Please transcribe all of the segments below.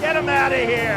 Get him out of here.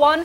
1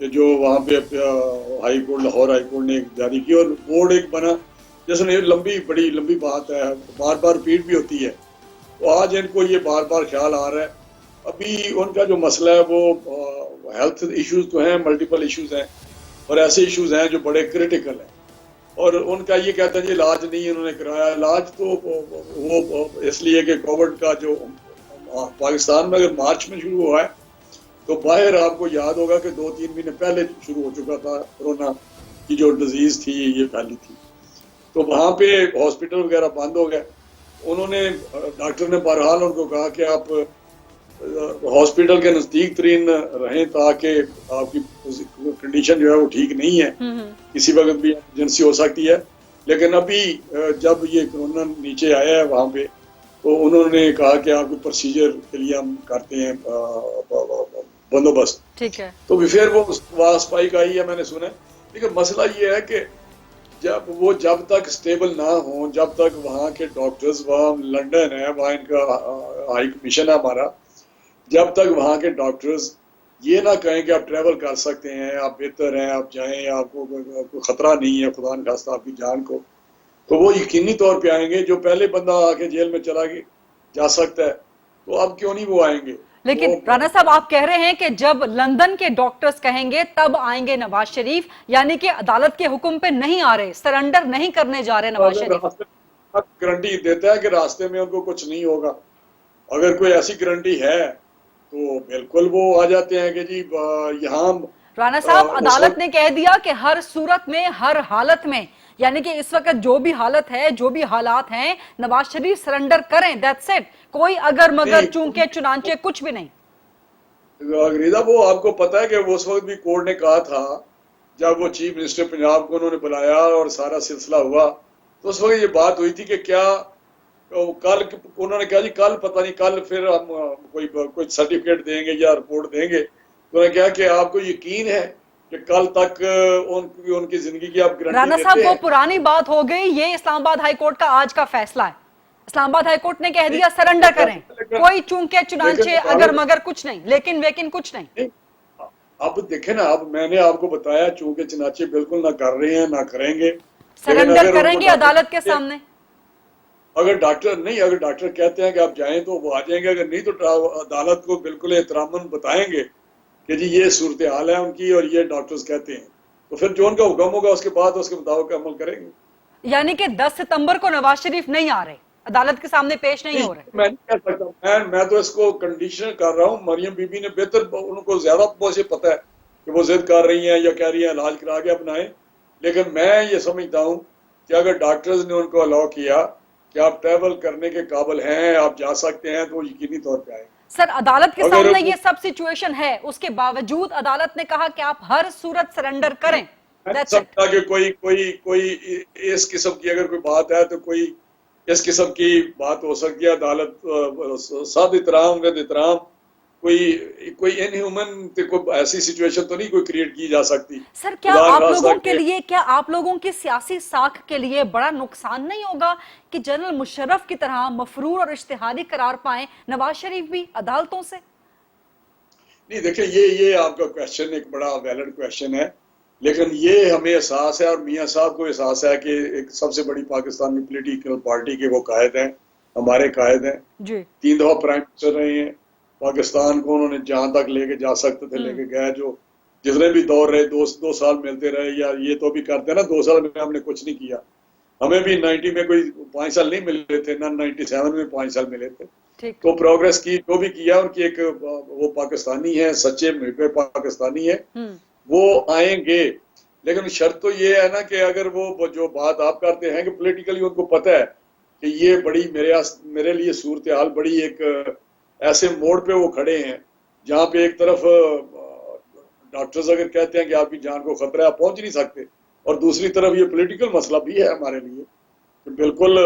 کہ جو وہاں پہ high court Lahore high court نے جاری کی اور بورڈ ایک بنا جس میں بڑی لمبی بات ہے, بار بار ریپیٹ بھی ہوتی ہے. تو آج ان کو یہ بار بار خیال آ رہا ہے. ابھی ان کا جو مسئلہ ہے وہ ہیلتھ ایشوز تو ہیں, ملٹیپل ایشوز ہیں اور ایسے ایشوز ہیں جو بڑے کریٹیکل ہیں, اور ان کا یہ کہتے ہیں علاج نہیں انہوں نے کرایا. علاج تو وہ اس لیے کہ کووڈ کا جو پاکستان میں اگر مارچ میں شروع ہوا ہے تو باہر آپ کو یاد ہوگا کہ 2-3 مہینے پہلے شروع ہو چکا تھا کورونا کی جو ڈیزیز تھی یہ پھیلی تھی. تو وہاں پہ ہاسپٹل وغیرہ بند ہو گئے. انہوں نے ڈاکٹر نے بہرحال ان کو کہا کہ آپ ہاسپٹل کے نزدیک ترین رہیں تاکہ آپ کی کنڈیشن جو ہے وہ ٹھیک نہیں ہے, کسی وقت بھی ایمرجنسی ہو سکتی ہے. لیکن ابھی جب یہ کورونا نیچے آیا ہے وہاں پہ تو انہوں نے کہا کہ آپ کو پروسیجر کے لیے ہم کرتے ہیں بندوبست. ٹھیک ہے. تو پھر وہ اسپائک آئی ہے میں نے سنا. لیکن مسئلہ یہ ہے کہ جب تک سٹیبل نہ ہوں, جب تک وہاں کے ڈاکٹرز, وہاں لنڈن ہے, وہاں ان کا ہائی کمیشن ہے ہمارا, جب تک وہاں کے ڈاکٹرز یہ نہ کہیں کہ آپ ٹریول کر سکتے ہیں, آپ بہتر ہیں, آپ جائیں, آپ کو کوئی خطرہ نہیں ہے خدا نخواستہ آپ کی جان کو, تو وہ یقینی طور پہ آئیں گے. جو پہلے بندہ آ کے جیل میں چلا جا سکتا ہے تو اب کیوں نہیں وہ آئیں گے. لیکن رانا صاحب آپ کہہ رہے ہیں کہ جب لندن کے ڈاکٹرز کہیں گے تب آئیں گے نواز شریف, یعنی کہ عدالت کے حکم پہ نہیں آ رہے, سرنڈر نہیں کرنے جا رہے نواز شریف. گارنٹی دیتا ہے کہ راستے میں ان کو کچھ نہیں ہوگا. اگر کوئی ایسی گارنٹی ہے تو بالکل وہ آ جاتے ہیں کہ جی یہاں. رانا صاحب عدالت نے کہہ دیا کہ ہر صورت میں, ہر حالت میں, یعنی کہ اس وقت جو بھی حالت ہے, جو بھی حالات ہیں, نواز شریف سرنڈر کریں, دیٹس اٹ. کوئی اگر مگر چونکہ چنانچہ کچھ بھی نہیں. غریزہ وہ آپ کو پتا ہے کہ اس وقت بھی کورٹ نے کہا تھا جب وہ چیف منسٹر پنجاب کو انہوں نے بلایا اور سارا سلسلہ ہوا تو اس وقت یہ بات ہوئی تھی کہ کیا کل انہوں نے کہا جی کل پتہ نہیں, کل پھر ہم کوئی سرٹیفکیٹ دیں گے یا رپورٹ دیں گے. تو انہوں نے کہا کہ آپ کو یقین ہے کہ کل تک ان کی زندگی کی آپ گارنٹی رانا دیتے صاحب ہیں. وہ پرانی بات ہو گئی, یہ اسلام آباد ہائی کورٹ کا آج کا فیصلہ ہے. اسلام آباد ہائی کورٹ نے کہہ دیا سرنڈر کریں, کوئی چونکہ چنانچہ اگر مگر کچھ نہیں, لیکن کچھ نہیں. اب دیکھیں نا, اب میں نے آپ کو بتایا چونکہ چنانچہ بالکل نہ کر رہے ہیں, نہ کریں گے. سرنڈر کریں گے عدالت کے سامنے. اگر ڈاکٹر کہتے ہیں کہ آپ جائیں تو وہ آ جائیں گے, اگر نہیں تو عدالت کو بالکل احتراماً بتائیں گے کہ جی یہ صورتحال ہے ان کی اور یہ ڈاکٹرز کہتے ہیں, تو پھر جو ان کا حکم ہوگا اس کے بعد اس کے مطابق عمل کریں گے. یعنی کہ 10 ستمبر کو نواز شریف نہیں آ رہے, عدالت کے سامنے پیش نہیں ہو رہے. میں نہیں کہہ سکتا, میں تو اس کو کنڈیشن کر رہا ہوں. مریم بی بی نے بہتر, ان کو زیادہ مجھے پتا ہے کہ وہ ضد کر رہی ہیں یا کہہ رہی ہیں علاج کرا کے اپنائیں. لیکن میں یہ سمجھتا ہوں کہ اگر ڈاکٹرز نے ان کو الاؤ کیا کہ آپ ٹریول کرنے کے قابل ہیں, آپ جا سکتے ہیں, تو وہ یقینی طور پہ آئیں. سر عدالت کے سامنے یہ سب سچویشن ہے, اس کے باوجود عدالت نے کہا کہ آپ ہر صورت سرنڈر کریں. میں سمجھتا کہ کوئی اس قسم کی اگر کوئی بات ہے تو کوئی اس قسم کی بات ہو سکتی ہے. عدالت ساتھ احترام کوئی انہیومن کوئی ایسی سچویشن تو نہیں کوئی کریٹ کی جا سکتی. سر کیا آپ لوگوں کے لیے, کیا آپ لوگوں کی سیاسی ساکھ کے لیے بڑا نقصان نہیں ہوگا کہ جنرل مشرف کی طرح مفرور اور اشتہاری قرار پائیں نواز شریف بھی عدالتوں سے؟ نہیں دیکھیں, یہ آپ کا کویشچن ایک بڑا ویلڈ کویشچن ہے, لیکن یہ ہمیں احساس ہے اور میاں صاحب کو احساس ہے کہ ایک سب سے بڑی پاکستان میں پولیٹیکل پارٹی کے وہ قائد ہیں, ہمارے قائد ہیں جی. 3 دفعہ پرائم منسٹر رہے ہیں. پاکستان کو انہوں نے جہاں تک لے کے جا سکتے تھے لے کے گئے. جو جتنے بھی دور رہے 2 سال ملتے رہے, یا یہ تو بھی کرتے ہیں نا 2 سال میں ہم نے کچھ نہیں کیا. ہمیں بھی 90 میں کوئی 5 سال نہیں ملے تھے, نہ 97 میں 5 سال ملے تھے. تو پروگریس کی جو بھی کیا ان کی ایک وہ پاکستانی ہے, سچے محب پاکستانی ہے, وہ آئیں گے. لیکن شرط تو یہ ہے نا کہ اگر وہ جو بات آپ کرتے ہیں کہ پولیٹیکلی ان کو پتہ ہے کہ یہ بڑی میرے لیے صورتحال بڑی ایک ایسے موڑ پہ وہ کھڑے ہیں جہاں پہ ایک طرف ڈاکٹرز اگر کہتے ہیں کہ آپ کی جان کو خطرہ ہے, آپ پہنچ نہیں سکتے, اور دوسری طرف یہ پولیٹیکل مسئلہ بھی ہے ہمارے لیے. بالکل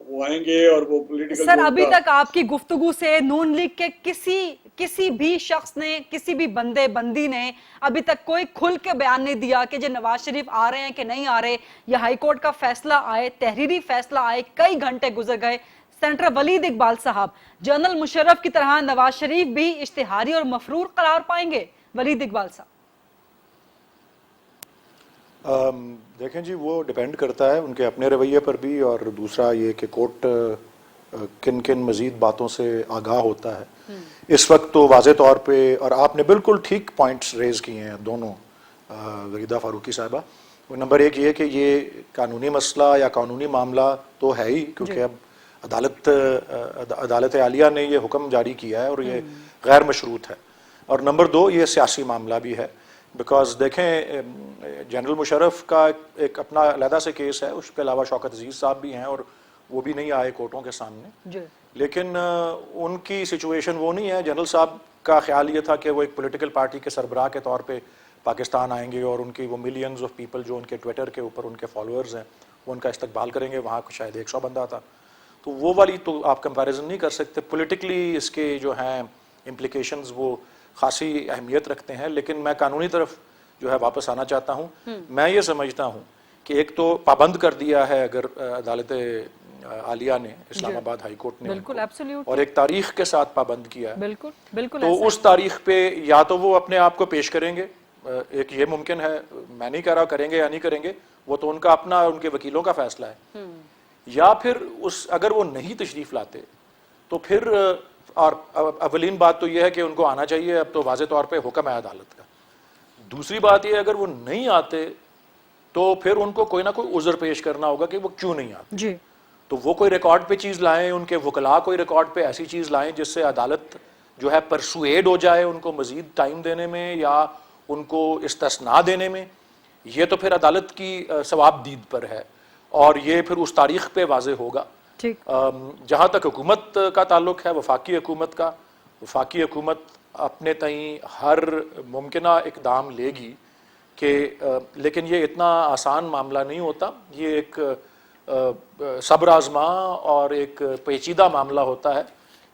وہ آئیں گے اور وہ پولیٹیکل. سر ابھی تک آپ کی گفتگو سے نون لیگ کے کسی بھی شخص نے, کسی بھی بندی نے ابھی تک کوئی کھل کے بیان نہیں دیا کہ جو نواز شریف آ رہے ہیں کہ نہیں آ رہے. یہ ہائی کورٹ کا فیصلہ آئے, تحریری فیصلہ آئے, کئی گھنٹے گزر گئے. سینیٹر ولید اقبال صاحب, جنرل مشرف کی طرح نواز شریف بھی اشتہاری اور مفرور قرار پائیں گے؟ ولید اقبال صاحب دیکھیں جی وہ ڈیپینڈ کرتا ہے ان کے اپنے رویے پر بھی، اور دوسرا یہ کہ کورٹ کن کن مزید باتوں سے آگاہ ہوتا ہے. اس وقت تو واضح طور پہ، اور آپ نے بالکل ٹھیک پوائنٹس ریز کیے ہیں دونوں وحیدہ فاروقی صاحبہ. نمبر ایک یہ کہ یہ قانونی مسئلہ یا قانونی معاملہ تو ہے ہی، کیونکہ اب عدالت عالیہ نے یہ حکم جاری کیا ہے اور یہ غیر مشروط ہے. اور نمبر دو یہ سیاسی معاملہ بھی ہے، بیکاز دیکھیں جنرل مشرف کا ایک اپنا علیحدہ سے کیس ہے، اس کے علاوہ شوکت عزیز صاحب بھی ہیں اور وہ بھی نہیں آئے کورٹوں کے سامنے. لیکن ان کی سچویشن وہ نہیں ہے. جنرل صاحب کا خیال یہ تھا کہ وہ ایک پولیٹیکل پارٹی کے سربراہ کے طور پہ پاکستان آئیں گے اور ان کی وہ ملینز آف پیپل جو ان کے ٹویٹر کے اوپر ان کے فالوورز ہیں وہ ان کا استقبال کریں گے. وہاں شاید 100 بندہ تھا، تو وہ والی تو آپ کمپیریزن نہیں کر سکتے. پولیٹیکلی اس کے جو ہیں امپلیکیشنز وہ خاصی اہمیت رکھتے ہیں. لیکن میں قانونی طرف جو ہے واپس آنا چاہتا ہوں. میں یہ سمجھتا ہوں کہ ایک تو پابند کر دیا ہے اگر عدالت عالیہ نے، اسلام آباد ہائی کورٹ نے، اور ایک تاریخ کے ساتھ پابند کیا ہے. بالکل تو اس تاریخ پہ یا تو وہ اپنے آپ کو پیش کریں گے، ایک یہ ممکن ہے، میں نہیں کہہ رہا کریں گے یا نہیں کریں گے، وہ تو ان کا اپنا ان کے وکیلوں کا فیصلہ ہے. یا پھر اگر وہ نہیں تشریف لاتے تو پھر، اور اولین بات تو یہ ہے کہ ان کو آنا چاہیے، اب تو واضح طور پہ حکم ہے عدالت کا. دوسری بات یہ اگر وہ نہیں آتے تو پھر ان کو کوئی نہ کوئی عذر پیش کرنا ہوگا کہ وہ کیوں نہیں آتے. تو وہ کوئی ریکارڈ پہ چیز لائیں، ان کے وکلاء کوئی ریکارڈ پہ ایسی چیز لائیں جس سے عدالت جو ہے پرسویڈ ہو جائے ان کو مزید ٹائم دینے میں یا ان کو استثناء دینے میں. یہ تو پھر عدالت کی ثواب دید پر ہے اور یہ پھر اس تاریخ پہ واضح ہوگا. جہاں تک حکومت کا تعلق ہے، وفاقی حکومت کا، وفاقی حکومت اپنے تئیں ہر ممکنہ اقدام لے گی کہ لیکن یہ اتنا آسان معاملہ نہیں ہوتا. یہ ایک صبر آزما اور ایک پیچیدہ معاملہ ہوتا ہے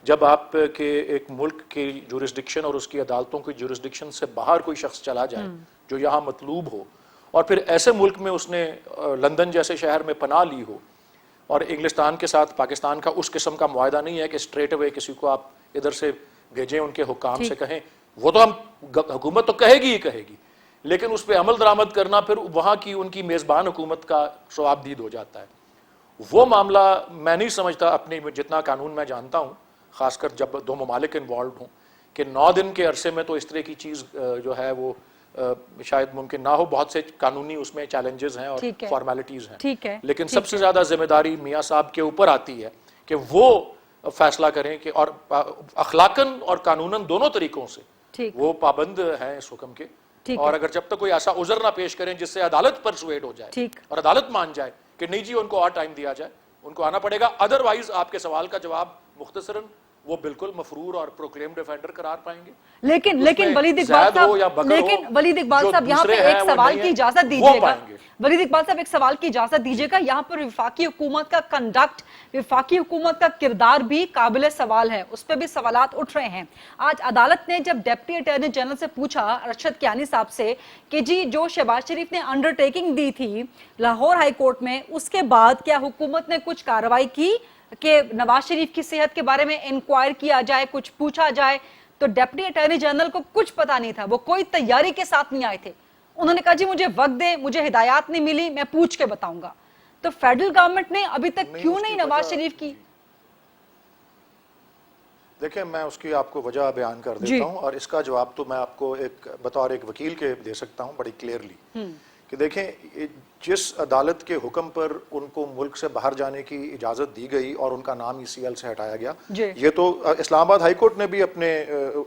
جب آپ کے ایک ملک کی جورسڈکشن اور اس کی عدالتوں کی جورسڈکشن سے باہر کوئی شخص چلا جائے جو یہاں مطلوب ہو، اور پھر ایسے ملک میں اس نے لندن جیسے شہر میں پناہ لی ہو. اور انگلستان کے ساتھ پاکستان کا اس قسم کا معاہدہ نہیں ہے کہ اسٹریٹ اوے کسی کو آپ ادھر سے بھیجیں، ان کے حکام سے کہیں. وہ تو حکومت تو کہے گی ہی کہے گی، لیکن اس پہ عمل درآمد کرنا پھر وہاں کی ان کی میزبان حکومت کا ثواب دید ہو جاتا ہے. وہ معاملہ میں نہیں سمجھتا، اپنی جتنا قانون میں جانتا ہوں، خاص کر جب دو ممالک انوالوڈ ہوں، کہ 9 دن کے عرصے میں تو اس طرح کی چیز جو ہے وہ شاید ممکن نہ ہو. بہت سے قانونی اس میں چیلنجز ہیں اور فارمیلٹیز ہیں، لیکن سب سے زیادہ ذمہ داری میاں صاحب کے اوپر آتی ہے کہ وہ فیصلہ کریں کہ، اور اخلاقاً اور قانوناً دونوں طریقوں سے وہ پابند ہیں اس حکم کے. اور اگر جب تک کوئی ایسا عذر نہ پیش کریں جس سے عدالت پرسویڈ ہو جائے اور عدالت مان جائے کہ نہیں جی ان کو اور ٹائم دیا جائے، ان کو آنا پڑے گا. ادروائز آپ کے سوال کا جواب مختصراً وہ بالکل مفرور اور پروکلیم ڈیفینڈر قرار پائیں گے. لیکن ولید اقبال صاحب یہاں پہ ایک سوال کی اجازت دیجیے گا. ولید اقبال صاحب ایک سوال کی اجازت دیجیے گا. یہاں پر وفاقی حکومت کا کنڈکٹ، وفاقی حکومت کا کردار بھی قابل سوال ہے، اس پہ بھی سوالات اٹھ رہے ہیں. آج عدالت نے جب ڈپٹی اٹارنی جنرل سے پوچھا، ارشد کیانی صاحب سے، کہ جی جو شہباز شریف نے انڈرٹیکنگ دی تھی لاہور ہائی کورٹ میں، اس کے بعد کیا حکومت نے کچھ کارروائی کی کہ نواز شریف کی صحت کے بارے میں انکوائر کیا جائے، کچھ پوچھا جائے؟ تو ڈپٹی اٹارنی جنرل کو کچھ پتا نہیں تھا، وہ کوئی تیاری کے ساتھ نہیں آئے تھے. انہوں نے کہا جی مجھے وقت دیں، مجھے ہدایات نہیں ملی، میں پوچھ کے بتاؤں گا. تو فیڈرل گورنمنٹ نے ابھی تک کیوں نہیں نواز شریف کی؟ دیکھیں میں اس کی آپ کو وجہ بیان کر دیتا ہوں، اور اس کا جواب تو میں آپ کو ایک بطور ایک وکیل کے دے سکتا ہوں بڑی کلیئرلی. کہ دیکھیں جس عدالت کے حکم پر ان کو ملک سے باہر جانے کی اجازت دی گئی اور ان کا نام ECL سے ہٹایا گیا، یہ تو اسلام آباد ہائی کورٹ نے بھی اپنے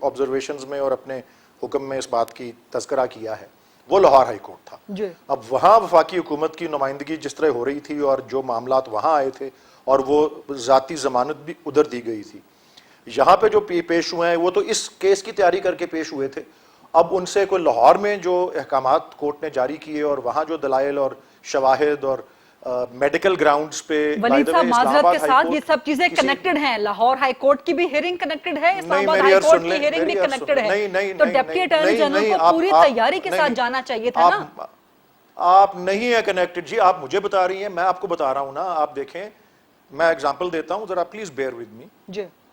آبزرویشنز میں اور اپنے حکم میں اس بات کی تذکرہ کیا ہے، وہ لاہور ہائی کورٹ تھا. اب وہاں وفاقی حکومت کی نمائندگی جس طرح ہو رہی تھی اور جو معاملات وہاں آئے تھے اور وہ ذاتی ضمانت بھی ادھر دی گئی تھی. یہاں پہ جو پیش ہوئے ہیں وہ تو اس کیس کی تیاری کر کے پیش ہوئے تھے. اب ان سے کوئی لاہور میں جو احکامات کورٹ نے جاری کیے اور وہاں جو دلائل اور شواہد اور میڈیکل گراؤنڈز پہ، ولید صاحب معذرت کے ساتھ یہ سب چیزیں کنیکٹڈ ہیں. لاہور ہائی کورٹ کی بھی ہیئرنگ کنیکٹڈ ہے، اسلام آباد ہائی کورٹ کی ہیئرنگ بھی کنیکٹڈ ہے. تو ڈپٹی اٹارنی جنرل کو پوری تیاری کے ساتھ جانا چاہیے تھا نا. آپ نہیں ہے کنیکٹڈ جی، آپ مجھے بتا رہی ہیں، میں آپ کو بتا رہا ہوں نا. آپ دیکھیں میں اگزامپل دیتا ہوں ذرا، پلیز بیئر ود می.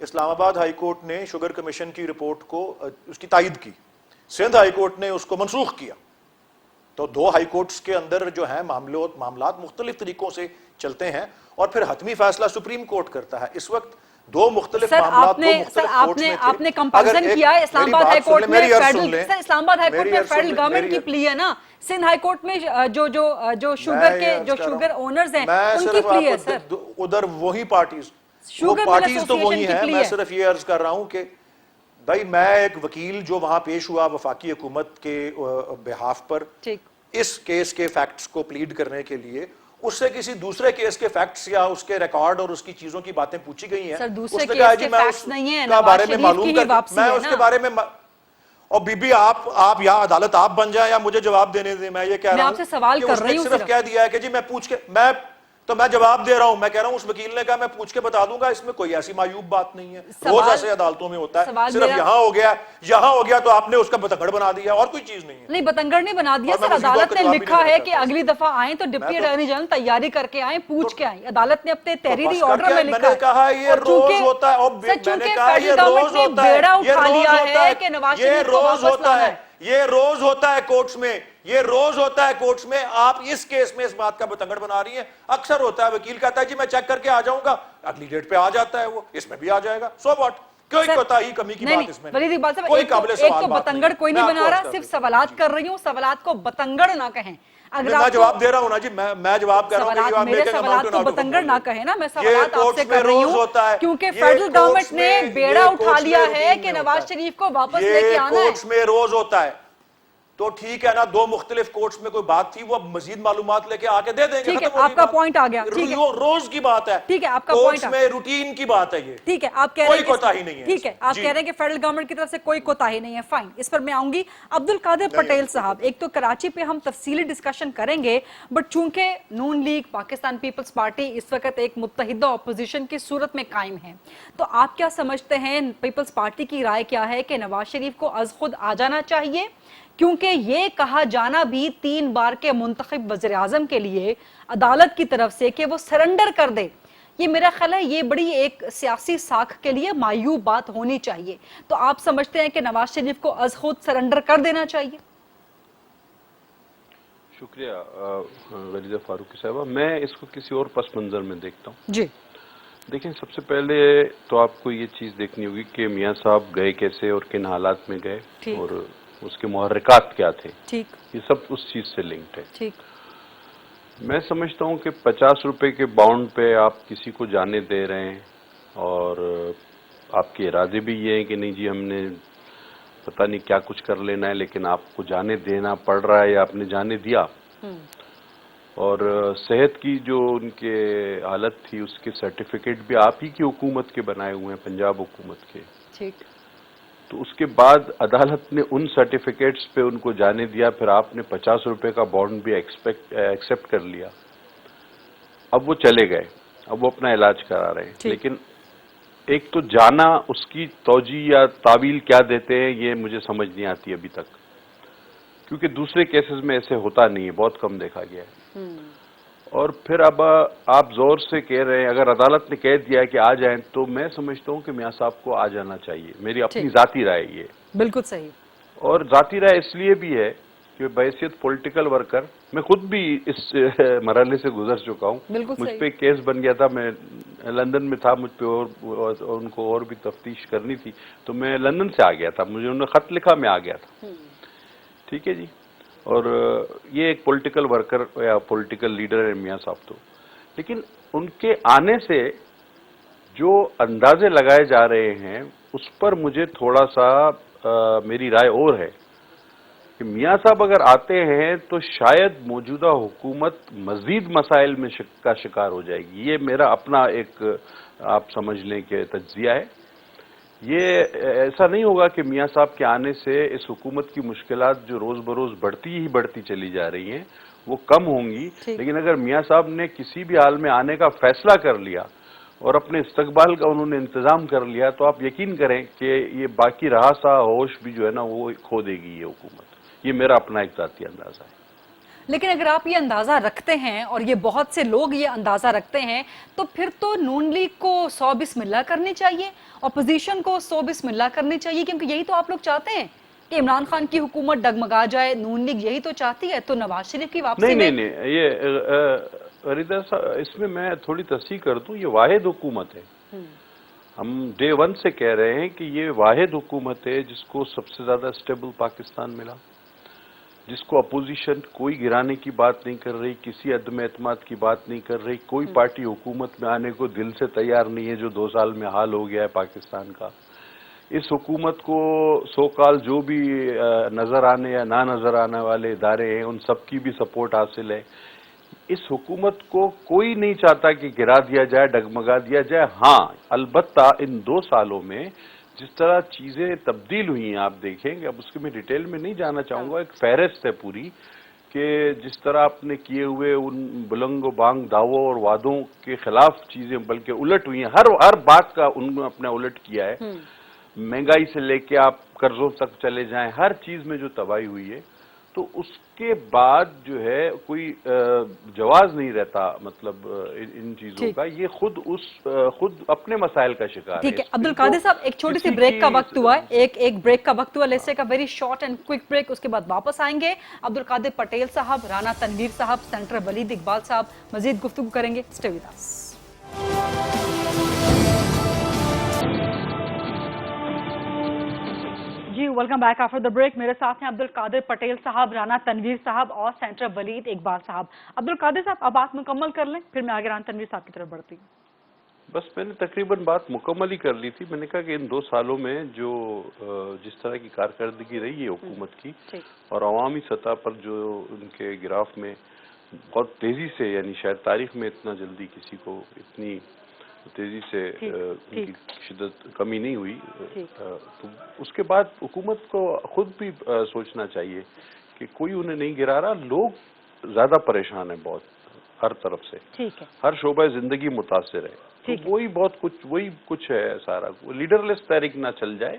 اسلام آباد ہائی کورٹ نے شوگر کمیشن کی رپورٹ کو اس کی تائید کی، سندھ ہائی کورٹ نے اس کو منسوخ کیا. تو دو ہائی کورٹس کے اندر جو ہیں معاملات مختلف طریقوں سے چلتے ہیں اور پھر حتمی فیصلہ سپریم کورٹ کرتا ہے. اس وقت دو مختلف معاملات دو مختلف کورٹس میں تھے. آپ نے کمپیریزن کیا ہے اسلام آباد ہائی کورٹ میں اسلام آباد ہائی کورٹ میں فیڈرل گورنمنٹ کی پلی ہے نا, سندھ ہائی کورٹ میں جو شوگر اونرز ہیں ان کی پلی ہے سر. ادھر وہی پارٹیز تو وہی ہیں. میں صرف یہ عرض کر رہا ہوں کہ بھائی میں ایک وکیل جو وہاں پیش ہوا وفاقی حکومت کے بہاف پر اس کیس کے فیکٹس کو پلیڈ کرنے کے لیے, اس سے کسی دوسرے کیس کے فیکٹس یا اس کے ریکارڈ اور اس کی چیزوں کی باتیں پوچھی گئی ہیں. اس نے کہا جی میں اس کے بارے میں معلوم میں اس کے بارے میں, اور بی بی آپ یا عدالت آپ بن جائیں یا مجھے جواب دینے دیں. میں یہ کہہ رہا ہوں کہ اس نے صرف کہہ دیا ہے کہ جی میں پوچھ کے میں جواب دے رہا ہوں. میں کہہ رہا ہوں اس وکیل نے کہا میں پوچھ کے بتا دوں گا. اس میں کوئی ایسی معیوب بات نہیں ہے. روز ایسے عدالتوں میں ہوتا ہے. صرف یہاں ہو گیا تو آپ نے اس کا بتنگڑ بنا دیا, اور کوئی چیز نہیں ہے. نہیں بتنگڑ نہیں بنا دیا سر. عدالت نے لکھا ہے کہ اگلی دفعہ آئیں تو ڈپٹی اٹارنی جنرل تیاری کر کے آئیں, پوچھ کے آئیں. عدالت نے اپنے تحریری آرڈر میں لکھا ہے. میں نے کہا یہ روز ہوتا ہے. میں نے کہا یہ روز ہوتا ہے. یہ روز ہوتا ہے کورٹس میں. یہ روز ہوتا ہے کورٹس میں. آپ اس کیس میں اس بات کا بتنگڑ بنا رہی ہیں. اکثر ہوتا ہے وکیل کہتا ہے جی میں چیک کر کے آ جاؤں گا, اگلی ڈیٹ پہ آ جاتا ہے وہ, اس میں بھی آ جائے گا. سو واٹ, کوئی کوتاہی کمی کی بات اس میں نہیں. کوئی قابل سوال بات نہیں. ایک تو بتنگڑ کوئی نہیں بنا رہا, صرف سوالات کر رہی ہوں. سوالات کو بتنگڑ نہ کہیں. اگر میں جواب دے رہا ہوں نا جی, میں جواب کر رہا ہوں. میرے سوالات کو بتنگڑ نہ کہیں نا. میں سوالات آپ سے کر رہی ہوں کیونکہ فیڈرل گورنمنٹ نے بیڑا اٹھا لیا ہے کہ نواز شریف کو واپس لے کے آنا ہے. کورٹس میں روز ہوتا ہے تو ٹھیک ہے نا. دو مختلف کورٹس میں کوئی بات تھی, وہ مزید معلومات لے کے آ کے دے دیں گے. آپ کا پوائنٹ آ گیا. روز کی بات ہے. ٹھیک ہے, آپ کا پوائنٹ میں روٹین کی بات ہے. یہ ٹھیک ہے, آپ کہہ رہے ہیں کوئی کوتاہی نہیں ہے. ٹھیک ہے, آپ کہہ رہے ہیں کہ فیڈرل گورنمنٹ کی طرف سے کوئی کوتاہی نہیں ہے. فائن, اس پر میں آؤں گی. عبد القادر پٹیل صاحب, ایک تو کراچی پہ ہم تفصیلی ڈسکشن کریں گے, بٹ چونکہ نون لیگ پاکستان پیپلز پارٹی اس وقت ایک متحدہ اپوزیشن کی صورت میں قائم ہے, تو آپ کیا سمجھتے ہیں پیپلز پارٹی کی رائے کیا ہے کہ نواز شریف کو از خود آ جانا چاہیے, کیونکہ یہ کہا جانا بھی 3 بار کے منتخب وزیر اعظم کے لیے عدالت کی طرف سے کہ وہ سرنڈر کر دے, یہ میرا خیال ہے یہ بڑی ایک سیاسی ساکھ کے لیے معیوب بات ہونی چاہیے. تو آپ سمجھتے ہیں کہ نواز شریف کو از خود سرنڈر کر دینا چاہیے؟ شکریہ ولیدہ فاروقی صاحبہ. میں اس کو کسی اور پس منظر میں دیکھتا ہوں. جی دیکھیں, سب سے پہلے تو آپ کو یہ چیز دیکھنی ہوگی کہ میاں صاحب گئے کیسے اور کن حالات میں گئے اور اس کے محرکات کیا تھے. ٹھیک, یہ سب اس چیز سے لنکڈ ہے. ٹھیک, میں سمجھتا ہوں کہ 50 روپے کے باؤنڈ پہ آپ کسی کو جانے دے رہے ہیں اور آپ کے ارادے بھی یہ ہیں کہ نہیں جی ہم نے پتہ نہیں کیا کچھ کر لینا ہے, لیکن آپ کو جانے دینا پڑ رہا ہے یا آپ نے جانے دیا. اور صحت کی جو ان کے حالت تھی اس کے سرٹیفکیٹ بھی آپ ہی کی حکومت کے بنائے ہوئے ہیں, پنجاب حکومت کے. ٹھیک, تو اس کے بعد عدالت نے ان سرٹیفکیٹس پہ ان کو جانے دیا, پھر آپ نے 50 روپے کا بانڈ بھی ایکسپٹ کر لیا. اب وہ چلے گئے, اب وہ اپنا علاج کرا رہے ہیں. لیکن ایک تو جانا, اس کی توجیہ یا تعویل کیا دیتے ہیں یہ مجھے سمجھ نہیں آتی ابھی تک, کیونکہ دوسرے کیسز میں ایسے ہوتا نہیں ہے, بہت کم دیکھا گیا ہے. اور پھر اب آپ زور سے کہہ رہے ہیں, اگر عدالت نے کہہ دیا کہ آ جائیں تو میں سمجھتا ہوں کہ میاں صاحب کو آ جانا چاہیے. میری اپنی ذاتی رائے یہ. بالکل صحیح. اور ذاتی رائے اس لیے بھی ہے کہ بحیثیت پولیٹیکل ورکر میں خود بھی اس مرحلے سے گزر چکا ہوں. مجھ پہ کیس بن گیا تھا, میں لندن میں تھا, مجھ پہ اور ان کو اور بھی تفتیش کرنی تھی تو میں لندن سے آ گیا تھا. مجھے انہوں نے خط لکھا, میں آ گیا تھا. ٹھیک ہے جی. اور یہ ایک پولیٹیکل ورکر یا پولیٹیکل لیڈر ہے میاں صاحب تو, لیکن ان کے آنے سے جو اندازے لگائے جا رہے ہیں اس پر مجھے تھوڑا سا میری رائے اور ہے کہ میاں صاحب اگر آتے ہیں تو شاید موجودہ حکومت مزید مسائل میں کا شکار ہو جائے گی. یہ میرا اپنا ایک آپ سمجھ لیں کہ تجزیہ ہے. یہ ایسا نہیں ہوگا کہ میاں صاحب کے آنے سے اس حکومت کی مشکلات جو روز بروز بڑھتی چلی جا رہی ہیں وہ کم ہوں گی. لیکن اگر میاں صاحب نے کسی بھی حال میں آنے کا فیصلہ کر لیا اور اپنے استقبال کا انہوں نے انتظام کر لیا تو آپ یقین کریں کہ یہ باقی رہا سا ہوش بھی جو ہے نا وہ کھو دے گی یہ حکومت. یہ میرا اپنا ایک ذاتی اندازہ ہے. لیکن اگر آپ یہ اندازہ رکھتے ہیں اور یہ بہت سے لوگ یہ اندازہ رکھتے ہیں تو پھر تو نون لیگ کو 100 بسم اللہ کرنی چاہیے, اپوزیشن کو 100 بسم اللہ کرنی چاہیے, کیونکہ یہی تو آپ لوگ چاہتے ہیں کہ عمران خان کی حکومت ڈگمگا جائے، نون لیگ یہی تو چاہتی ہے، تو نواز شریف کی واپسی میں نہیں یہ ریدہ صاحب اس میں تھوڑی تصحیح کر دوں، یہ واحد حکومت ہے. ہم ڈے ون سے کہہ رہے ہیں کہ یہ واحد حکومت ہے جس کو سب سے زیادہ اسٹیبل پاکستان ملا، جس کو اپوزیشن کوئی گرانے کی بات نہیں کر رہی، کسی عدم اعتماد کی بات نہیں کر رہی، کوئی پارٹی حکومت میں آنے کو دل سے تیار نہیں ہے، جو 2 سال میں حال ہو گیا ہے پاکستان کا. اس حکومت کو سو کال جو بھی نظر آنے یا نہ نظر آنے والے ادارے ہیں ان سب کی بھی سپورٹ حاصل ہے. اس حکومت کو کوئی نہیں چاہتا کہ گرا دیا جائے، ڈگمگا دیا جائے. ہاں البتہ ان 2 سالوں میں جس طرح چیزیں تبدیل ہوئی ہیں آپ دیکھیں گے، اب اس کے میں ڈیٹیل میں نہیں جانا چاہوں گا، ایک فہرست ہے پوری کہ جس طرح آپ نے کیے ہوئے ان بلنگ و بانگ دعووں اور وعدوں کے خلاف چیزیں بلکہ الٹ ہوئی ہیں، ہر بات کا انہوں نے اپنا الٹ کیا ہے. مہنگائی سے لے کے آپ قرضوں تک چلے جائیں، ہر چیز میں جو تباہی ہوئی ہے، تو اس کے بعد جو ہے کوئی جواز نہیں رہتا مطلب ان چیزوں کا. یہ خود اپنے مسائل کا شکار ہے. ٹھیک ہے عبد القادر صاحب، ایک چھوٹی سی بریک کا وقت ہوا ہے، ایک بریک کا وقت ہوا. Let's take a very short and quick break, اس کے بعد واپس آئیں گے. عبد القادر پٹیل صاحب، رانا تنویر صاحب، سینیٹر ولید اقبال صاحب مزید گفتگو کریں گے. Stay with us. جی welcome back after the break. میرے ساتھ ہیں عبد القادر پٹیل صاحب، رانا تنویر صاحب اور سینیٹر ولید اقبال صاحب. عبد القادر صاحب اب بات مکمل کر لیں، پھر میں آگے رانا تنویر صاحب کی طرف بڑھتی ہوں. بس میں نے تقریباً بات مکمل ہی کر لی تھی. میں نے کہا کہ ان 2 سالوں میں جو جس طرح کی کارکردگی رہی ہے حکومت کی اور عوامی سطح پر جو ان کے گراف میں بہت تیزی سے، یعنی شاید تاریخ میں اتنا جلدی کسی کو اتنی تیزی سے ان کی شدت کمی نہیں ہوئی. تو اس کے بعد حکومت کو خود بھی سوچنا چاہیے کہ کوئی انہیں نہیں گرا رہا. لوگ زیادہ پریشان ہیں بہت ہر طرف سے، ہر شعبہ زندگی متاثر ہے. وہی وہی کچھ ہے سارا. لیڈر لیس تحریک نہ چل جائے،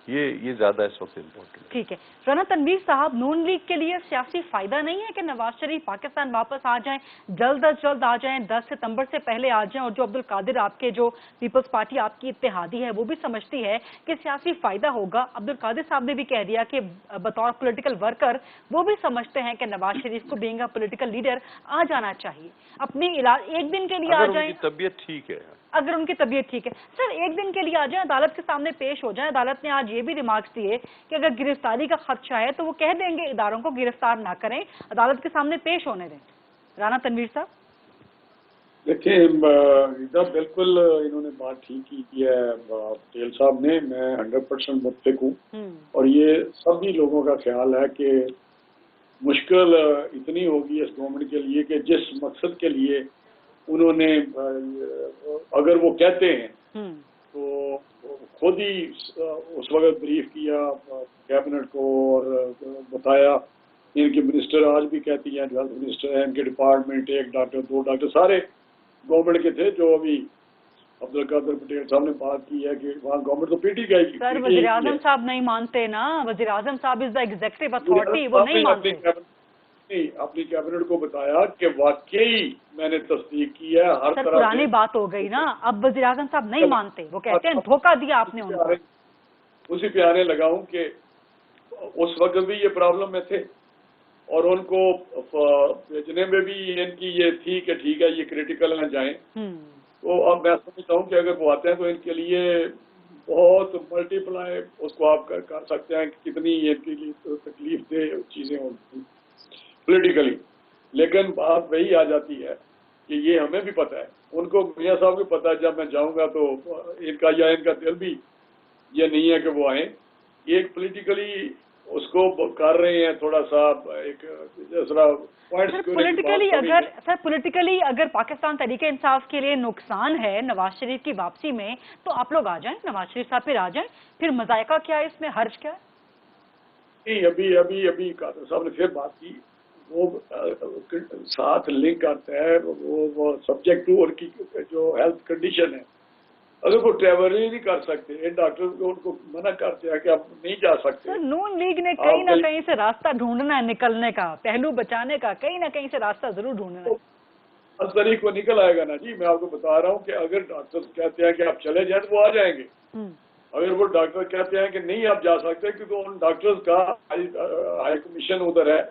یہ زیادہ اس وقت امپورٹنٹ. ٹھیک ہے رانا تنویر صاحب، نون لیگ کے لیے سیاسی فائدہ نہیں ہے کہ نواز شریف پاکستان واپس آ جائیں، جلد از جلد آ جائیں، 10 ستمبر سے پہلے آ جائیں. اور جو عبد القادر آپ کے جو پیپلز پارٹی آپ کی اتحادی ہے وہ بھی سمجھتی ہے کہ سیاسی فائدہ ہوگا. عبد القادر صاحب نے بھی کہہ دیا کہ بطور پولیٹیکل ورکر وہ بھی سمجھتے ہیں کہ نواز شریف کو بینگ اے پولیٹیکل لیڈر آ جانا چاہیے. اپنی علاج ایک دن کے لیے آ جائیں، طبیعت ٹھیک ہے، اگر ان کی طبیعت ٹھیک ہے. سر ایک دن کے لیے آ جائیں، عدالت کے سامنے پیش ہو جائیں. عدالت نے آج یہ بھی ریمارکس دیے کہ اگر گرفتاری کا خدشہ ہے تو وہ کہہ دیں گے اداروں کو گرفتار نہ کریں، عدالت کے سامنے پیش ہونے دیں. رانا تنویر صاحب دیکھیں بالکل انہوں نے بات ٹھیک کی ہے پٹیل صاحب نے، میں 100% متفق ہوں. اور یہ سبھی لوگوں کا خیال ہے کہ مشکل اتنی ہوگی اس گورنمنٹ کے لیے کہ جس مقصد کے لیے انہوں نے اگر وہ کہتے ہیں تو خود ہی اس وقت بریف کیا کیبنٹ کو اور بتایا. ان کے منسٹر آج بھی کہتی ہیں، جو ہیلتھ منسٹر ہیں، ان کے ڈپارٹمنٹ 1 ڈاکٹر 2 ڈاکٹر سارے گورنمنٹ کے تھے. جو ابھی عبد القادر پٹیل صاحب نے بات کی ہے کہ وہاں گورنمنٹ تو پیٹی گئی. سر وزیر اعظم صاحب نہیں مانتے نا، وزیر اعظم صاحب از دا ایگزیکٹو اتھارٹی، وہ نہیں مانتے. اپنی کیبنٹ کو بتایا کہ واقعی میں نے تصدیق کی ہے ہر طرح. پرانی بات ہو گئی نا، اب وزیر اعظم صاحب نہیں مانتے، وہ کہتے ہیں دھوکہ دیا آپ نے ان کو. اسی پہ آنے لگا ہوں کہ اس وقت بھی یہ پرابلم میں تھے اور ان کو بھیجنے میں بھی ان کی یہ تھی کہ ٹھیک ہے یہ کریٹیکل نہ جائیں. تو اب میں سمجھتا ہوں کہ اگر وہ آتے ہیں تو ان کے لیے بہت ملٹی پلائی اس کو آپ کر سکتے ہیں کہ کتنی ان کے لیے تکلیف دہ چیزیں ہوتی پولیٹیکلی. لیکن بات وہی آ جاتی ہے کہ یہ ہمیں بھی پتہ ہے، ان کو میاں صاحب کو پتہ ہے جب میں جاؤں گا تو ان کا دل بھی یہ نہیں ہے کہ وہ آئیں. ایک پولیٹیکلی اس کو کر رہے ہیں تھوڑا سا ایک دوسرا پولیٹیکلی اگر پاکستان تحریک انصاف کے لیے نقصان ہے نواز شریف کی واپسی میں تو آپ لوگ آ جائیں، نواز شریف صاحب پھر آ جائیں، پھر مذائقہ کیا ہے اس میں، حرج کیا ہے؟ ابھی قادر صاحب نے پھر بات کی، وہ ساتھ لنک کرتا ہے وہ سبجیکٹ ٹو ان کی جو ہیلتھ کنڈیشن ہے. اگر وہ ٹریول ہی نہیں کر سکتے، ڈاکٹر ان کو منع کرتے ہیں کہ آپ نہیں جا سکتے. نون لیگ نے کہیں نہ کہیں سے راستہ ڈھونڈنا ہے نکلنے کا، پہلو بچانے کا، کہیں نہ کہیں سے راستہ ضرور ڈھونڈنا ہے. 10 تاریخ کو نکل آئے گا نا جی. میں آپ کو بتا رہا ہوں کہ اگر ڈاکٹر کہتے ہیں کہ آپ چلے جائیں تو وہ آ جائیں گے. اگر وہ ڈاکٹر کہتے ہیں کہ نہیں آپ جا سکتے کیونکہ ان ڈاکٹرز کا ہائی کمیشن ادھر ہے،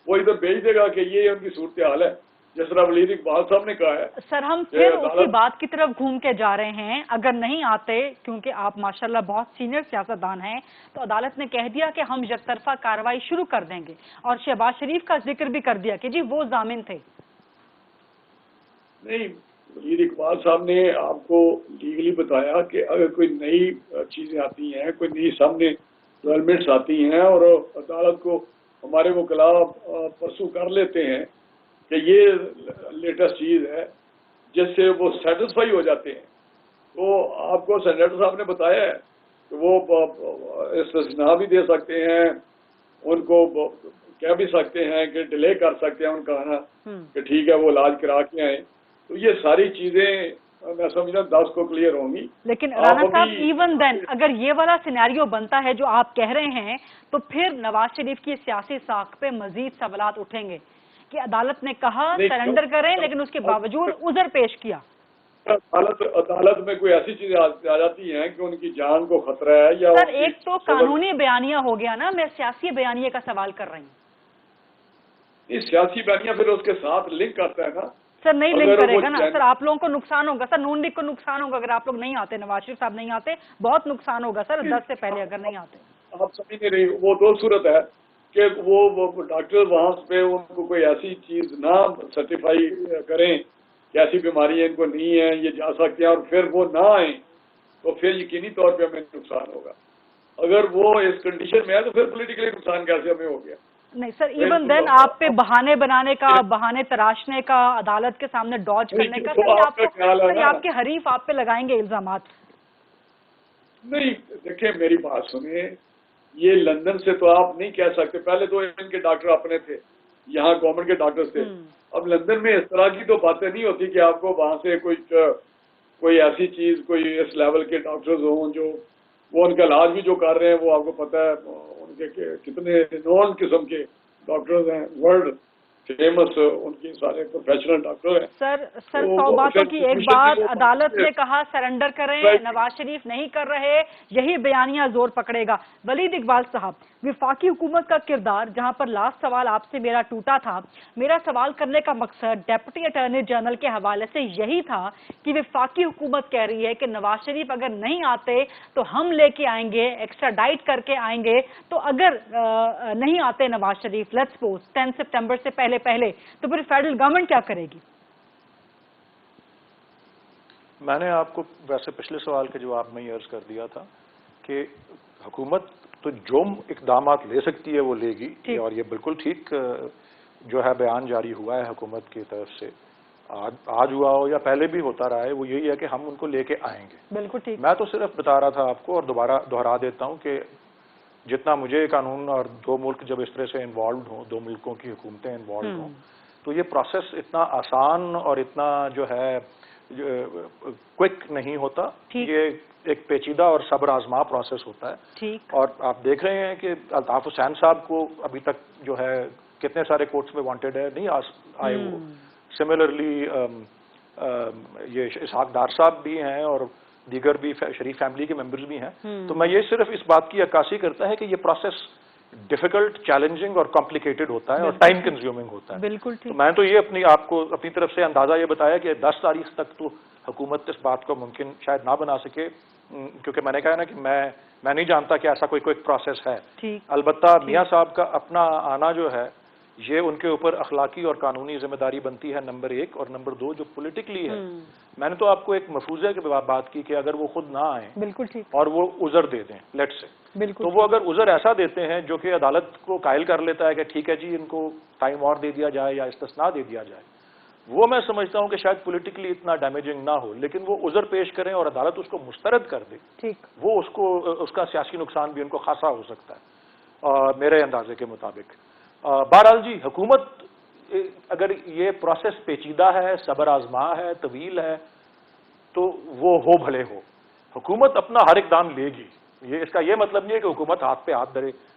وہ ادھر بھیج دے گا کہ یہ ان کی صورتحال ہے، جس طرح ولید اقبال صاحب نے کہا ہے. سر ہم پھر اسی بات کی طرف گھوم کے جا رہے ہیں، اگر نہیں آتے، کیونکہ آپ ماشاءاللہ بہت سینئر سیاستدان ہیں، تو عدالت نے کہہ دیا کہ ہم یک طرفہ کارروائی شروع کر دیں گے، اور شہباز شریف کا ذکر بھی کر دیا کہ جی وہ ضامن تھے. نہیں، ولید اقبال صاحب نے آپ کو لیگلی بتایا کہ اگر کوئی نئی چیزیں آتی ہیں، کوئی نئی سامنے ڈیولپمنٹس آتی ہیں اور عدالت کو ہمارے وکلاء پرسو کر لیتے ہیں کہ یہ لیٹسٹ چیز ہے جس سے وہ سیٹسفائی ہو جاتے ہیں، تو آپ کو سینیٹر صاحب نے بتایا ہے کہ وہ استثناء بھی دے سکتے ہیں، ان کو کہہ بھی سکتے ہیں کہ ڈیلے کر سکتے ہیں ان کا آنا کہ ٹھیک ہے وہ علاج کرا کے آئیں. تو یہ ساری چیزیں میں سمجھتا ہوں 10 کو کلیئر ہوں گی. لیکن رانا صاحب ایون دین اگر یہ والا سینیریو بنتا ہے جو آپ کہہ رہے ہیں، تو پھر نواز شریف کی سیاسی ساکھ پہ مزید سوالات اٹھیں گے کہ عدالت نے کہا سرنڈر کریں لیکن اس کے باوجود عذر پیش کیا. عدالت میں کوئی ایسی چیزیں آ جاتی ہیں کہ ان کی جان کو خطرہ ہے یا سر ایک تو قانونی بیانیہ ہو گیا نا، میں سیاسی بیانیے کا سوال کر رہی ہوں. اس سیاسی بیانیہ پھر اس کے ساتھ لنک کرتا ہے نا. سر نہیں لنک کرے گا نا سر، آپ لوگوں کو نقصان ہوگا سر، نون لیگ کو نقصان ہوگا اگر آپ لوگ نہیں آتے، نواز شریف صاحب نہیں آتے، بہت نقصان ہوگا سر 10 سے پہلے اگر نہیں آتے. آپ سمجھ نہیں رہی، وہ تو صورت ہے کہ وہ ڈاکٹر وہاں پہ ان کو کوئی ایسی چیز نہ سرٹیفائی کریں کہ ایسی بیماری ان کو نہیں ہے، یہ جا سکتے ہیں، اور پھر وہ نہ آئیں تو پھر یقینی طور پہ ہمیں نقصان ہوگا. اگر وہ اس کنڈیشن میں ہے تو پھر پولیٹیکلی نقصان کیسے ہمیں ہو گیا. نہیں سر ایون دین آپ پہ بہانے بنانے کا، بہانے تراشنے کا، عدالت کے سامنے ڈاج کرنے کا، آپ کے حریف آپ پہ لگائیں گے الزامات. نہیں دیکھیں میری بات سنیں، یہ لندن سے تو آپ نہیں کہہ سکتے، پہلے تو ان کے ڈاکٹر اپنے تھے، یہاں گورنمنٹ کے ڈاکٹر تھے. اب لندن میں اس طرح کی تو باتیں نہیں ہوتی کہ آپ کو وہاں سے کوئی ایسی چیز، کوئی اس لیول کے ڈاکٹرز ہوں جو وہ ان کا علاج بھی جو کر رہے ہیں، وہ آپ کو پتہ ہے ان کے کتنے نون قسم کے ڈاکٹرز ہیں، ورلڈ فیمس ان کی سارے پروفیشنل ڈاکٹر ہیں. سر 100 باتوں کی ایک بات، عدالت نے کہا سرنڈر کریں، نواز شریف نہیں کر رہے، یہی بیانیہ زور پکڑے گا. ولید اقبال صاحب، وفاقی حکومت کا کردار، جہاں پر لاسٹ سوال آپ سے میرا ٹوٹا تھا، میرا سوال کرنے کا مقصد ڈیپٹی اٹارنی جنرل کے حوالے سے یہی تھا کہ وفاقی حکومت کہہ رہی ہے کہ نواز شریف اگر نہیں آتے تو ہم لے کے آئیں گے، ایکسٹراڈائٹ کر کے آئیں گے. تو اگر نہیں آتے Nawaz Sharif, let's suppose 10 September سے پہلے تو پھر فیڈرل گورنمنٹ کیا کرے گی؟ میں نے آپ کو ویسے پچھلے سوال کے جواب میں یہ عرض کر دیا تھا کہ حکومت تو جو اقدامات لے سکتی ہے وہ لے گی، اور یہ بالکل ٹھیک جو ہے بیان جاری ہوا ہے حکومت کی طرف سے، آج ہوا ہو یا پہلے بھی ہوتا رہا ہے، وہ یہی ہے کہ ہم ان کو لے کے آئیں گے. بالکل ٹھیک. میں تو صرف بتا رہا تھا آپ کو، اور دوبارہ دہرا دیتا ہوں کہ جتنا مجھے قانون اور دو ملک جب اس طرح سے انوالوڈ ہوں، دو ملکوں کی حکومتیں انوالوڈ ہوں، تو یہ پروسیس اتنا آسان اور اتنا جو ہے کوئک نہیں ہوتا. یہ ایک پیچیدہ اور صبر آزما پروسیس ہوتا ہے. اور آپ دیکھ رہے ہیں کہ الطاف حسین صاحب کو ابھی تک جو ہے کتنے سارے کورٹس میں وانٹیڈ ہے، نہیں آئے وہ. سملرلی یہ اسحاق ڈار صاحب بھی ہیں اور دیگر بھی شریف فیملی کے ممبرز بھی ہیں. تو میں یہ صرف اس بات کی عکاسی کرتا ہے کہ یہ پروسیس ڈیفیکلٹ، چیلنجنگ اور کمپلیکیٹڈ ہوتا ہے اور ٹائم کنزیومنگ ہوتا ہے. بالکل. تو میں تو یہ آپ کو اپنی طرف سے اندازہ یہ بتایا کہ 10 تاریخ تک تو حکومت اس بات کو ممکن شاید نہ بنا سکے، کیونکہ میں نے کہا نا کہ میں نہیں جانتا کہ ایسا کوئی پروسیس ہے. البتہ میاں صاحب کا اپنا آنا جو ہے یہ ان کے اوپر اخلاقی اور قانونی ذمہ داری بنتی ہے، نمبر 1. اور نمبر 2 جو پولیٹیکلی ہے، میں نے تو آپ کو ایک مفروضے کے بات کی کہ اگر وہ خود نہ آئیں بالکل ٹھیک اور وہ عذر دے دیں لیٹ سے، تو وہ اگر عذر ایسا دیتے ہیں جو کہ عدالت کو قائل کر لیتا ہے کہ ٹھیک ہے جی ان کو ٹائم اور دے دیا جائے یا استثناء دے دیا جائے، وہ میں سمجھتا ہوں کہ شاید پولیٹیکلی اتنا ڈیمیجنگ نہ ہو. لیکن وہ عذر پیش کریں اور عدالت اس کو مسترد کر دے، وہ اس کا سیاسی نقصان بھی ان کو خاصا ہو سکتا ہے میرے اندازے کے مطابق. بہرحال جی حکومت اگر یہ پروسیس پیچیدہ ہے، صبر آزما ہے، طویل ہے، تو وہ ہو بھلے ہو، حکومت اپنا ہر اقدام لے گی. اس کا یہ مطلب نہیں ہے کہ حکومت ہاتھ پہ ہاتھ دھرے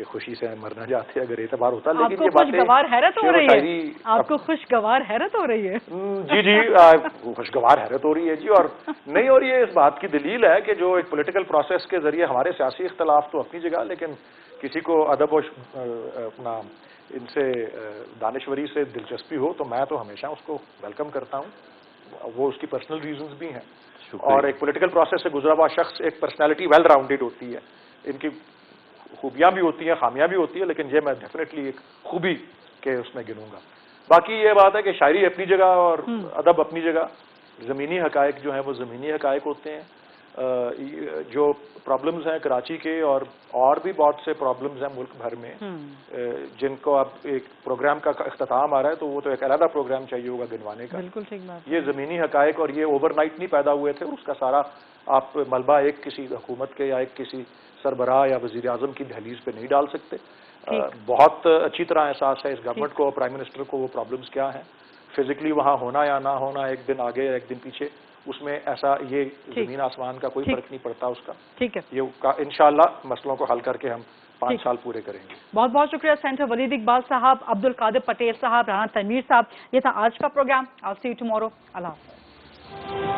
کہ خوشی سے مرنا جاتے اگر اعتبار ہوتا. لیکن آپ کو خوشگوار حیرت ہو رہی ہے, آپ کو خوشگوار حیرت ہو رہی ہے. جی خوشگوار حیرت ہو رہی ہے جی, اور نہیں ہو رہی ہے. اس بات کی دلیل ہے کہ جو ایک پولیٹیکل پروسیس کے ذریعے ہمارے سیاسی اختلاف تو اپنی جگہ, لیکن کسی کو ادب و اپنا ان سے دانشوری سے دلچسپی ہو تو میں تو ہمیشہ اس کو ویلکم کرتا ہوں. وہ اس کی پرسنل ریزنز بھی ہیں, اور ایک پولیٹیکل پروسیس سے گزرا ہوا شخص ایک پرسنالٹی ویل راؤنڈیڈ ہوتی ہے. ان کی خوبیاں بھی ہوتی ہیں, خامیاں بھی ہوتی ہیں, لیکن یہ میں ڈیفینیٹلی ایک خوبی کے اس میں گنوں گا. باقی یہ بات ہے کہ شاعری اپنی جگہ اور ادب اپنی جگہ, زمینی حقائق جو ہیں وہ زمینی حقائق ہوتے ہیں. جو پرابلمز ہیں کراچی کے اور بھی بہت سے پرابلمز ہیں ملک بھر میں, جن کو اب ایک پروگرام کا اختتام آ رہا ہے تو وہ تو ایک علیحدہ پروگرام چاہیے ہوگا گنوانے کا. بالکل ٹھیک بات. یہ زمینی حقائق اور یہ اوور نائٹ نہیں پیدا ہوئے تھے, اور اس کا سارا آپ ملبہ ایک کسی حکومت کے یا ایک کسی سربراہ یا وزیر اعظم کی دہلیز پہ نہیں ڈال سکتے. بہت اچھی طرح احساس ہے اس گورنمنٹ کو, پرائم منسٹر کو, وہ پرابلمز کیا ہیں, فزیکلی وہاں ہونا یا نہ ہونا, ایک دن آگے یا ایک دن پیچھے, اس میں ایسا یہ زمین آسمان کا کوئی فرق نہیں پڑتا اس کا. ٹھیک ہے, یہ انشاءاللہ مسئلوں کو حل کر کے ہم 5 سال پورے کریں گے. بہت بہت شکریہ سینٹر ولید اقبال صاحب, عبد القادر پٹیل صاحب, رانا تنویر صاحب. یہ تھا آج کا program. I'll see you tomorrow. اللہ حافظ.